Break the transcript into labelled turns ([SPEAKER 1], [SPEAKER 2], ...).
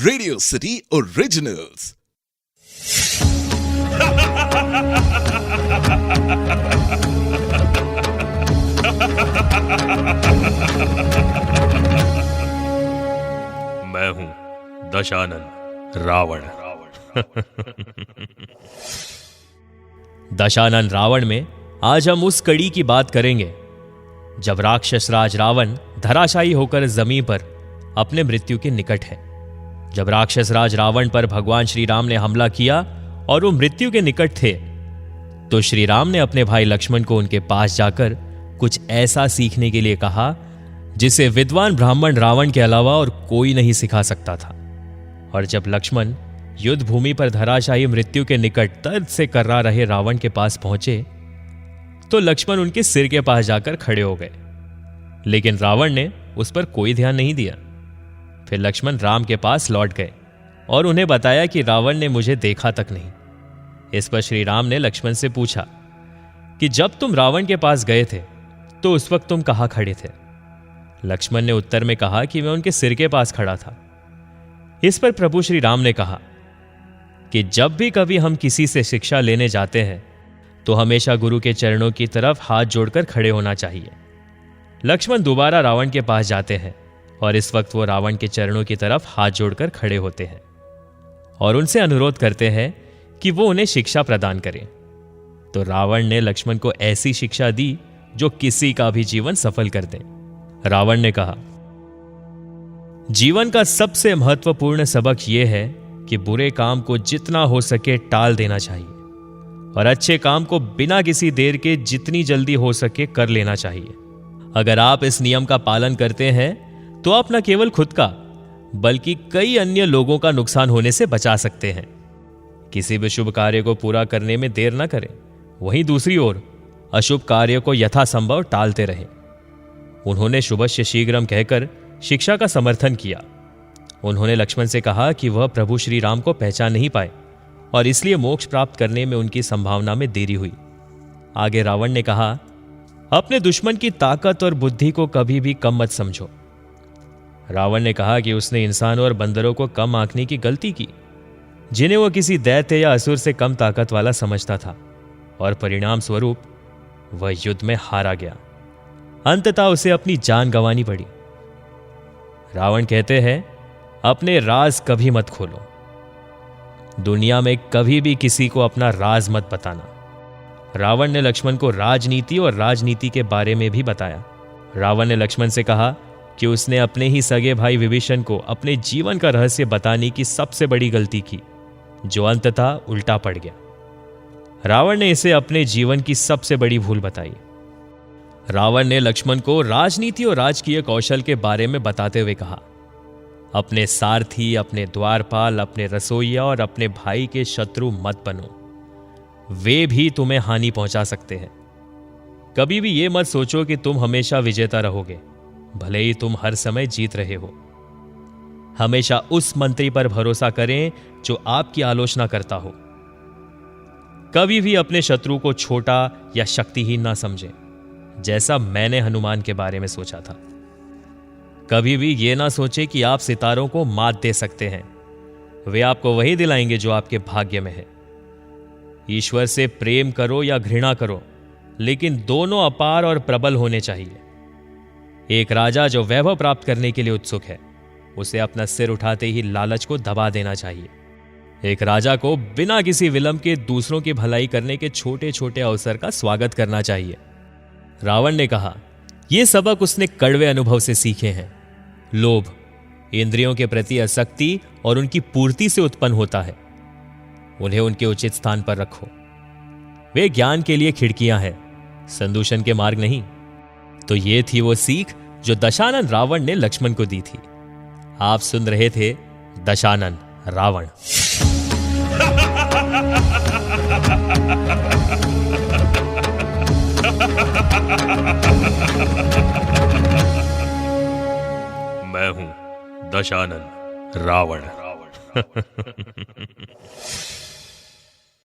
[SPEAKER 1] Radio city originals.
[SPEAKER 2] मैं हूं दशानन रावण।
[SPEAKER 3] दशानन रावण में आज हम उस कड़ी की बात करेंगे जब राक्षस राज रावण धराशायी होकर जमीन पर अपने मृत्यु के निकट है। जब राक्षस राज रावण पर भगवान श्री राम ने हमला किया और वो मृत्यु के निकट थे, तो श्री राम ने अपने भाई लक्ष्मण को उनके पास जाकर कुछ ऐसा सीखने के लिए कहा जिसे विद्वान ब्राह्मण रावण के अलावा और कोई नहीं सिखा सकता था। और जब लक्ष्मण युद्ध भूमि पर धराशायी मृत्यु के निकट दर्द से कर्रा रहे रावण के पास पहुंचे, तो लक्ष्मण उनके सिर के पास जाकर खड़े हो गए, लेकिन रावण ने उस पर कोई ध्यान नहीं दिया। फिर लक्ष्मण राम के पास लौट गए और उन्हें बताया कि रावण ने मुझे देखा तक नहीं। इस पर श्री राम ने लक्ष्मण से पूछा कि जब तुम रावण के पास गए थे तो उस वक्त तुम कहां खड़े थे? लक्ष्मण ने उत्तर में कहा कि मैं उनके सिर के पास खड़ा था। इस पर प्रभु श्री राम ने कहा कि जब भी कभी हम किसी से शिक्षा लेने जाते हैं तो हमेशा गुरु के चरणों की तरफ हाथ जोड़कर खड़े होना चाहिए। लक्ष्मण दोबारा रावण के पास जाते हैं और इस वक्त वो रावण के चरणों की तरफ हाथ जोड़कर खड़े होते हैं और उनसे अनुरोध करते हैं कि वो उन्हें शिक्षा प्रदान करें। तो रावण ने लक्ष्मण को ऐसी शिक्षा दी जो किसी का भी जीवन सफल कर दे। रावण ने कहा, जीवन का सबसे महत्वपूर्ण सबक यह है कि बुरे काम को जितना हो सके टाल देना चाहिए और अच्छे काम को बिना किसी देर के जितनी जल्दी हो सके कर लेना चाहिए। अगर आप इस नियम का पालन करते हैं तो आप न केवल खुद का बल्कि कई अन्य लोगों का नुकसान होने से बचा सकते हैं। किसी भी शुभ कार्य को पूरा करने में देर न करें, वहीं दूसरी ओर अशुभ कार्य को यथासंभव टालते रहें। उन्होंने शुभस्य शीघ्रम कहकर शिक्षा का समर्थन किया। उन्होंने लक्ष्मण से कहा कि वह प्रभु श्री राम को पहचान नहीं पाए और इसलिए मोक्ष प्राप्त करने में उनकी संभावना में देरी हुई। आगे रावण ने कहा, अपने दुश्मन की ताकत और बुद्धि को कभी भी कम मत समझो। रावण ने कहा कि उसने इंसानों और बंदरों को कम आंकने की गलती की, जिन्हें वह किसी दैत्य या असुर से कम ताकत वाला समझता था, और परिणाम स्वरूप वह युद्ध में हारा गया। अंततः उसे अपनी जान गंवानी पड़ी। रावण कहते हैं, अपने राज कभी मत खोलो। दुनिया में कभी भी किसी को अपना राज मत बताना। रावण ने लक्ष्मण को राजनीति और राजनीति के बारे में भी बताया। रावण ने लक्ष्मण से कहा कि उसने अपने ही सगे भाई विभीषण को अपने जीवन का रहस्य बताने की सबसे बड़ी गलती की, जो अंततः उल्टा पड़ गया। रावण ने इसे अपने जीवन की सबसे बड़ी भूल बताई। रावण ने लक्ष्मण को राजनीति और राजकीय कौशल के बारे में बताते हुए कहा, अपने सारथी, अपने द्वारपाल, अपने रसोइया और अपने भाई के शत्रु मत बनो। वे भी तुम्हें हानि पहुंचा सकते हैं। कभी भी यह मत सोचो कि तुम हमेशा विजेता रहोगे, भले ही तुम हर समय जीत रहे हो। हमेशा उस मंत्री पर भरोसा करें जो आपकी आलोचना करता हो। कभी भी अपने शत्रु को छोटा या शक्तिहीन ना समझें, जैसा मैंने हनुमान के बारे में सोचा था। कभी भी यह ना सोचे कि आप सितारों को मात दे सकते हैं। वे आपको वही दिलाएंगे जो आपके भाग्य में है। ईश्वर से प्रेम करो या घृणा करो, लेकिन दोनों अपार और प्रबल होने चाहिए। एक राजा जो वैभव प्राप्त करने के लिए उत्सुक है, उसे अपना सिर उठाते ही लालच को दबा देना चाहिए। एक राजा को बिना किसी विलंब के दूसरों की भलाई करने के छोटे छोटे अवसर का स्वागत करना चाहिए। रावण ने कहा, यह सबक उसने कड़वे अनुभव से सीखे हैं। लोभ इंद्रियों के प्रति आसक्ति और उनकी पूर्ति से उत्पन्न होता है। उन्हें उनके उचित स्थान पर रखो। वे ज्ञान के लिए खिड़कियां हैं, संदूषण के मार्ग नहीं। तो ये थी वो सीख जो दशानन रावण ने लक्ष्मण को दी थी। आप सुन रहे थे दशानन रावण।
[SPEAKER 2] मैं हूं दशानन रावण।